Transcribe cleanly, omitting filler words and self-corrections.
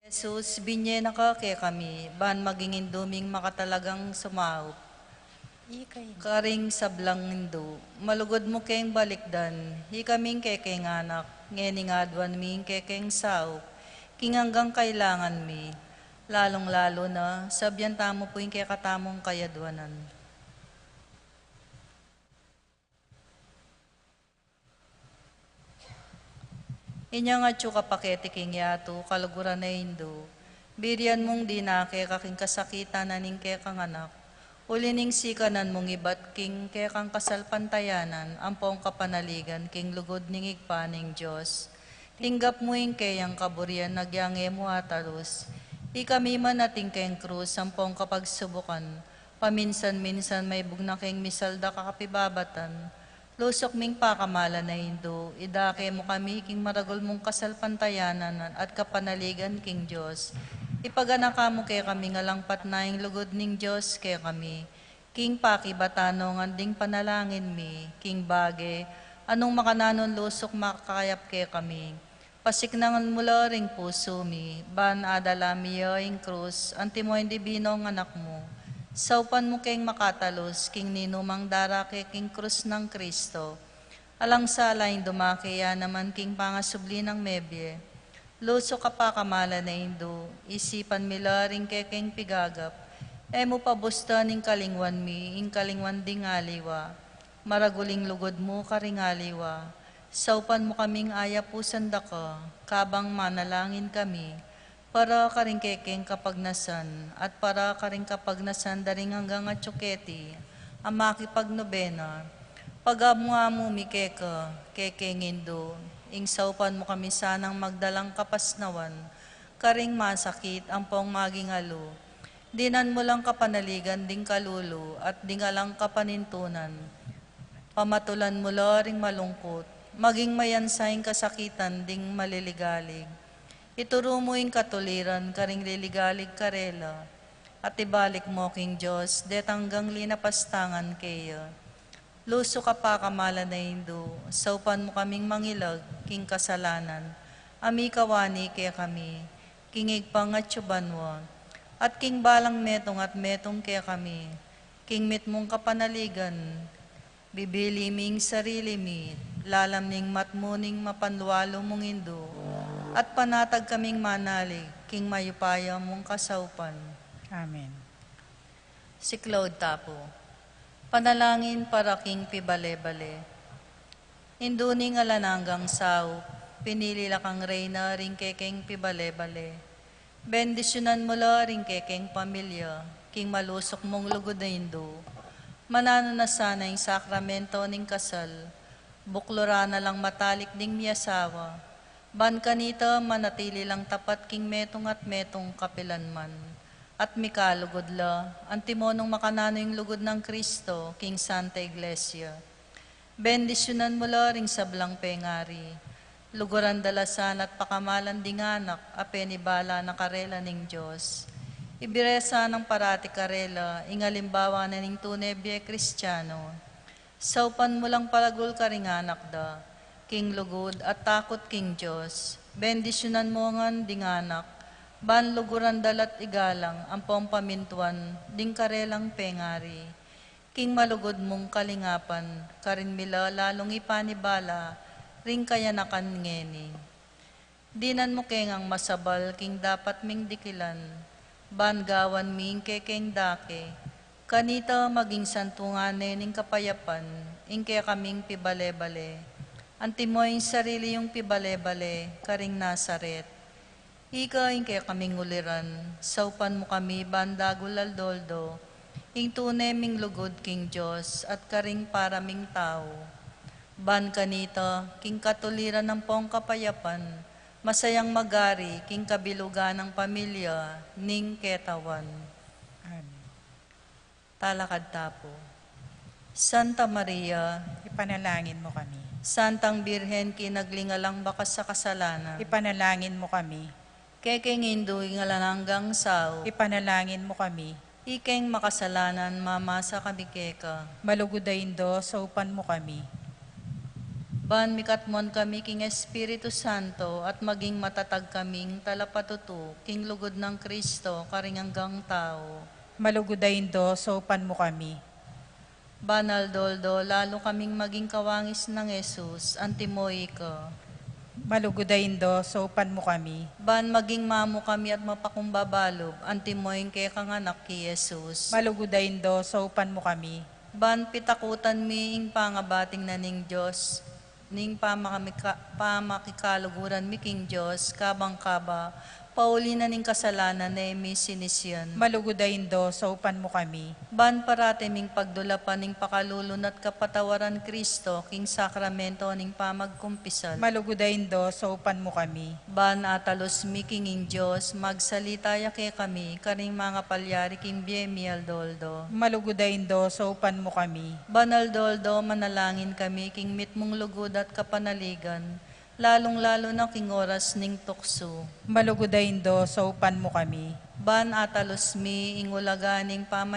Jesus, binye na ka kay kami, ban magingin duming makatalagang sumaup. Ikay. Karing sablang indo, malugod mo keng balikdan, hi kaming kekeng anak, ngening adwan ming kekeng saup, king hanggang kailangan mi, lalong-lalo na, sabyan tamo po yung kekatamong kayadwanan. Inya nga tsuka pakete king yato, kaluguran na indo. Birian mong di na kay kaking kasakitan na ning kay kang anak. Ulining sikanan mong ibat king kay kang kasalpantayanan, ampong kapanaligan king lugod ning igpaning Diyos. Tinggap mo ing kayang kaburian, nagyange mo atalos. Ikami man ating kayang krus, ampong kapagsubukan. Paminsan-minsan may bugna kayong misalda kakapibabatan. Lusok ming pakamala na indo, idake mo kami king maragol mong kasalpantayanan at kapanaligan king Diyos. Ipaganaka mo kay kami ngalang patnaing lugod ning Diyos kay kami. King pakibatano nganding panalangin mi, king bage, anong makananon lusok makakayap kay kami. Pasiknangan mula ring puso mi, ban adala miyo ing krus, antimo hindi binong anak mo. Saupan mo keng makatalos, king ninumang darake king krus ng Kristo. Alang salaing dumakeya naman king pangasubli ng mebye. Luso ka pa kamala na indo, isipan mila ring kekeng pigagap. Mo pabusta ning kalingwan mi, ing kalingwan ding aliwa. Maraguling lugod mo karing aliwa. Saupan mo kaming ayapusan da ka, kabang manalangin kami para karing kekeng kapagnasan at para karing kapagnasan daring hanggang at tsuketi, ang makipagnobena. Pag-amu mi keka, kekeng indo, ing saupan mo kami sanang magdalang kapasnawan, karing masakit ang pong maging alo. Dinan mo lang kapanaligan ding kalulu at dingalang kapanintunan. Pamatulan mo ring malungkot, maging mayansaing kasakitan ding maliligalig. Ituro mo yung katuliran, karing liligalig karela, at ibalik mo king Diyos, detanggang linapastangan kayo. Luso ka pa kamala na indo, saupan mo kaming mangilag, king kasalanan, ami kawani kaya kami, king igpangatsubanwa, at king balang metong at metong kaya kami, king mit mong kapanaligan, bibili ming sarili mi, lalam ning matmuning mapanlualo mong indo, at panatag kaming manalig, king mayupaya mong kasaupan. Amen. Si Claude Tapo. Panalangin para king pibale-bale. Induning alananggang sao, pinili lakang reyna ring kekeng pibale-bale. Bendisyonan mo la ring kekeng pamilya, king malusok mong lugod na indo. Manano na sana yung sakramento ning kasal, buklora na lang matalik ding miyasawa. Ban kanita manatili lang tapat king metong at metong kapilanman. At mikalugod la, antimonong makanano yung lugod ng Kristo, king Santa Iglesia. Bendisyonan mo la ring sablang pengari. Luguran dalasan at pakamalan ding anak, apenibala na karela ning Diyos. Ibiresa ng parati karela, ingalimbawa na ning tunebye Kristiyano. Saupan mo lang palagul ka ring anak da, king lugod at takot king Diyos. Bendisyonan mo ngan ding anak, ban luguran dalat igalang, ang pamintuan, ding karelang pengari. King malugod mong kalingapan, karin mila lalong ipanibala, ring kayanakan ngeni. Dinan mo kengang masabal, king dapat ming dikilan, ban gawan ming kekeng dake, kanita maging santungane ning kapayapan, ing kaya kaming pibale-bale. Antimoy sarili yung pibale-bale, karing Nazaret. Ika ing kaya kaming uliran, saupan mo kami bandagulaldoldo, ing tuneming lugod king Diyos at karing paraming tao. Ban kanita, king katuliran ng pong kapayapan, masayang magari, king kabilugan ng pamilya, ning ketawan. Amen. Talakad tapo. Santa Maria, Ipanalangin mo kami. Santang Birhen kinaglingalang bakas sa kasalanan, Ipanalangin mo kami. kekeng indo ingalananggang sao, Ipanalangin mo kami. ikeng makasalanan mamasa kami keka. Malugod na indo, saupan mo kami. Ban mikatmon kami king Espiritu Santo at maging matatag kaming talapatuto king lugod ng Kristo karing hanggang tao. Malugudayin do, sopan mo kami. Banal Doldo, lalo kaming maging kawangis ng Jesus, antimoy ka. Malugudayin do, sopan mo kami. Ban maging mamo kami at mapakumbabalob, antimoy kay kanganak ki Jesus. Malugudayin do, sopan mo kami. Ban pitakutan mi ing pangabating na ning Diyos, ning pamakikaluguran mi king Diyos, kabang kaba, pauli na ning kasalanan na imi sinisyan. Malugudayin do, sopan mo kami. Ban parate ming pagdulapan ning pakalulunat kapatawaran Kristo, king sakramento ning pamagkumpisal. Malugudayin do, sopan mo kami. Ban atalos mi kinging Diyos, magsalita ya ke kami, karing mga palyari king biemial doldo. Malugudayin do, sopan mo kami. Banal Doldo, manalangin kami, king mitmong lugod at kapanaligan, lalong-lalo na king oras ning tukso. Malugudayin do, sopan mo kami. Ban atalos mi, ingulaganing